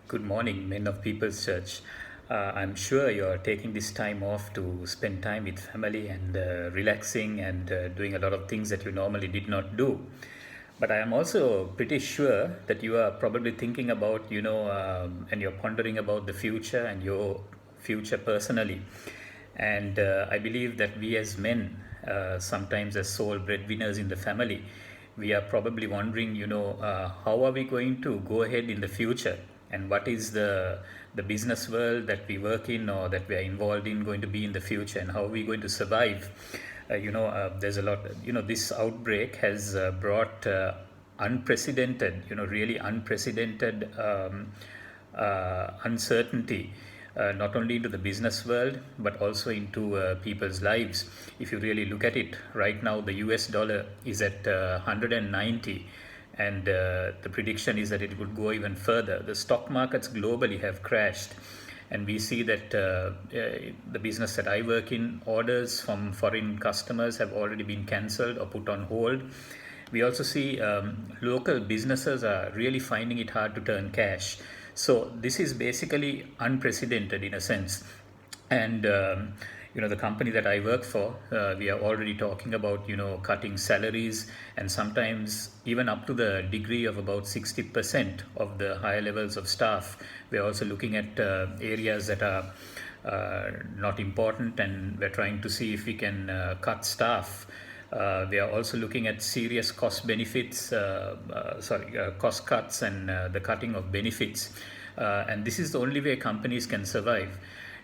Good morning, men of People's Church. I'm sure you're taking this time off to spend time with family and relaxing and doing a lot of things that you normally did not do. But I am also pretty sure that you are probably thinking about, and you're pondering about the future and your future personally. And I believe that we as men, sometimes as sole breadwinners in the family, we are probably wondering, how are we going to go ahead in the future, and what is the business world that we work in or that we are involved in going to be in the future, and how are we going to survive. There's a lot. This outbreak has brought unprecedented, really unprecedented uncertainty, not only into the business world but also into people's lives. If you really look at it, right now the US dollar is at 190, and the prediction is that it would go even further. The stock markets globally have crashed, and we see that the business that I work in, orders from foreign customers have already been cancelled or put on hold. We also see local businesses are really finding it hard to turn cash. So this is basically unprecedented in a sense. And the company that I work for, we are already talking about cutting salaries, and sometimes even up to the degree of about 60% of the higher levels of staff. We are also looking at areas that are not important, and we're trying to see if we can cut staff. We are also looking at serious cost cuts, and the cutting of benefits. And this is the only way companies can survive.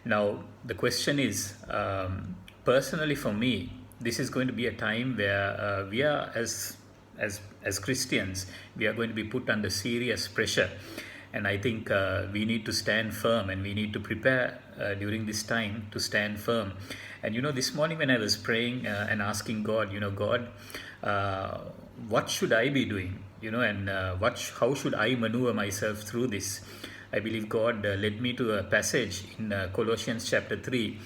Now, the question is, personally for me, this is going to be a time where we are as Christians, we are going to be put under serious pressure. And I think we need to stand firm, and we need to prepare during this time to stand firm. And this morning when I was praying and asking God, God, what should I be doing? And how should I maneuver myself through this? I believe God led me to a passage in Colossians chapter 3,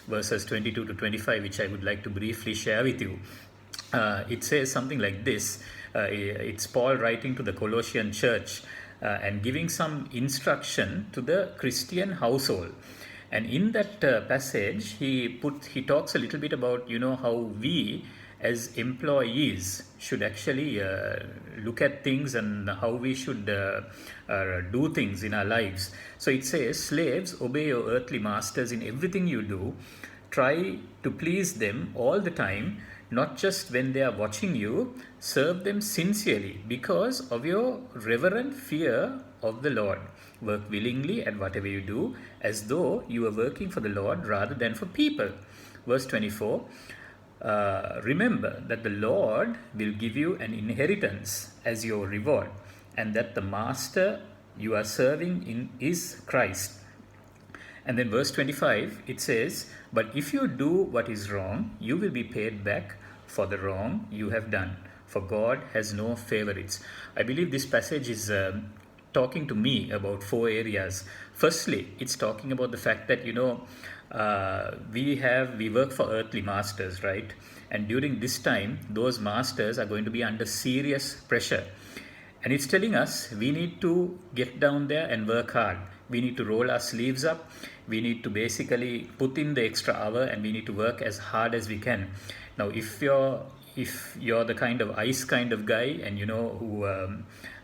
verses 22 to 25, which I would like to briefly share with you. It says something like this. It's Paul writing to the Colossian church and giving some instruction to the Christian household. And in that passage, he talks a little bit about how we as employees should actually look at things, and how we should do things in our lives. So it says, slaves, obey your earthly masters in everything you do. Try to please them all the time, not just when they are watching you. Serve them sincerely because of your reverent fear of the Lord. Work willingly at whatever you do, as though you are working for the Lord rather than for people. Verse 24, remember that the Lord will give you an inheritance as your reward, and that the master you are serving is Christ. And then verse 25, it says, but if you do what is wrong, you will be paid back for the wrong you have done, for God has no favorites. I believe this passage is talking to me about 4 areas. Firstly, it's talking about the fact that we work for earthly masters, right? And during this time, those masters are going to be under serious pressure. And it's telling us we need to get down there and work hard. We need to roll our sleeves up. We need to basically put in the extra hour, and we need to work as hard as we can. Now, if you're the kind of ice kind of guy, and who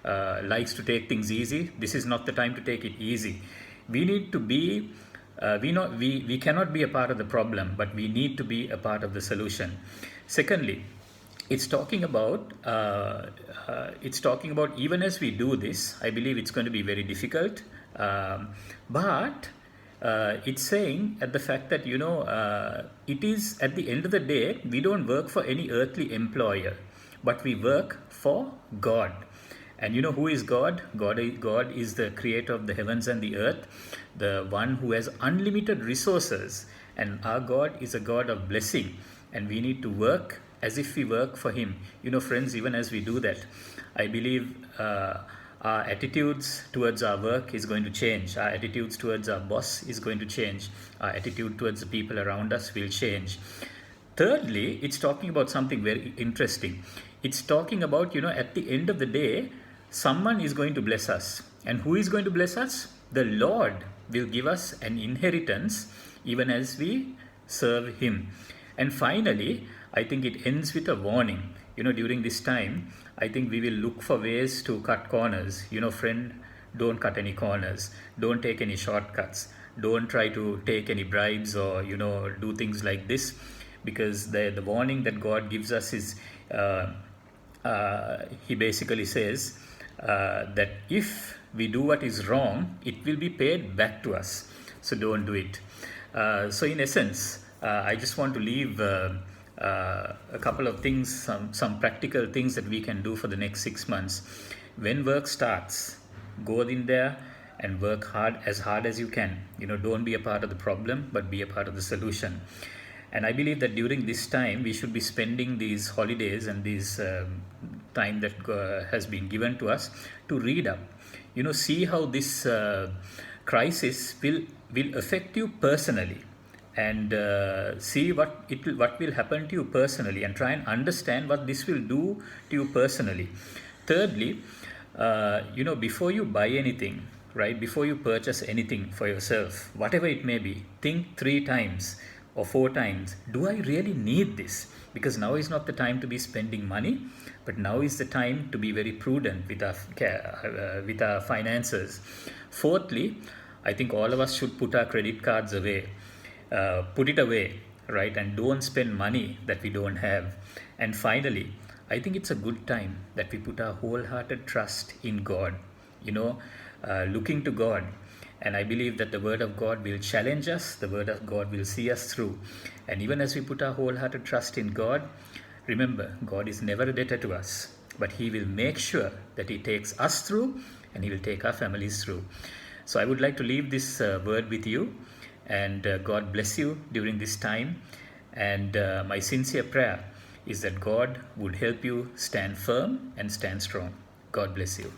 likes to take things easy, this is not the time to take it easy. We need to be we cannot be a part of the problem, but we need to be a part of the solution. Secondly, it's talking about even as we do this, I believe it's going to be very difficult, but it's saying at the fact that it is at the end of the day, we don't work for any earthly employer, but we work for God. And who is God? God is the creator of the heavens and the earth, the one who has unlimited resources. And our God is a God of blessing, and we need to work as if we work for Him. Friends, even as we do that, I believe our attitudes towards our work is going to change. Our attitudes towards our boss is going to change. Our attitude towards the people around us will change. Thirdly, it's talking about something very interesting. It's talking about, at the end of the day, someone is going to bless us. And who is going to bless us? The Lord will give us an inheritance even as we serve Him. And finally, I think it ends with a warning. During this time, I think we will look for ways to cut corners. Friend, don't cut any corners. Don't take any shortcuts. Don't try to take any bribes or, do things like this. Because the warning that God gives us is, He basically says that if we do what is wrong, it will be paid back to us. So don't do it. So in essence, I just want to leave a couple of things, some practical things that we can do for the next 6 months. When work starts, go in there and work hard as you can. Don't be a part of the problem, but be a part of the solution. And I believe that during this time, we should be spending these holidays and this time that has been given to us to read up. See how this crisis will affect you personally, and see what will happen to you personally, and try and understand what this will do to you personally. Thirdly, before you buy anything, right, before you purchase anything for yourself, whatever it may be, think 3 times or 4 times, do I really need this? Because now is not the time to be spending money, but now is the time to be very prudent with our finances. Fourthly, I think all of us should put our credit cards away. Put it away, right, and don't spend money that we don't have. And finally, I think it's a good time that we put our wholehearted trust in God, looking to God. And I believe that the Word of God will challenge us, the Word of God will see us through. And even as we put our wholehearted trust in God, remember, God is never a debtor to us, but He will make sure that He takes us through, and He will take our families through. So I would like to leave this word with you, and God bless you during this time. And my sincere prayer is that God would help you stand firm and stand strong. God bless you.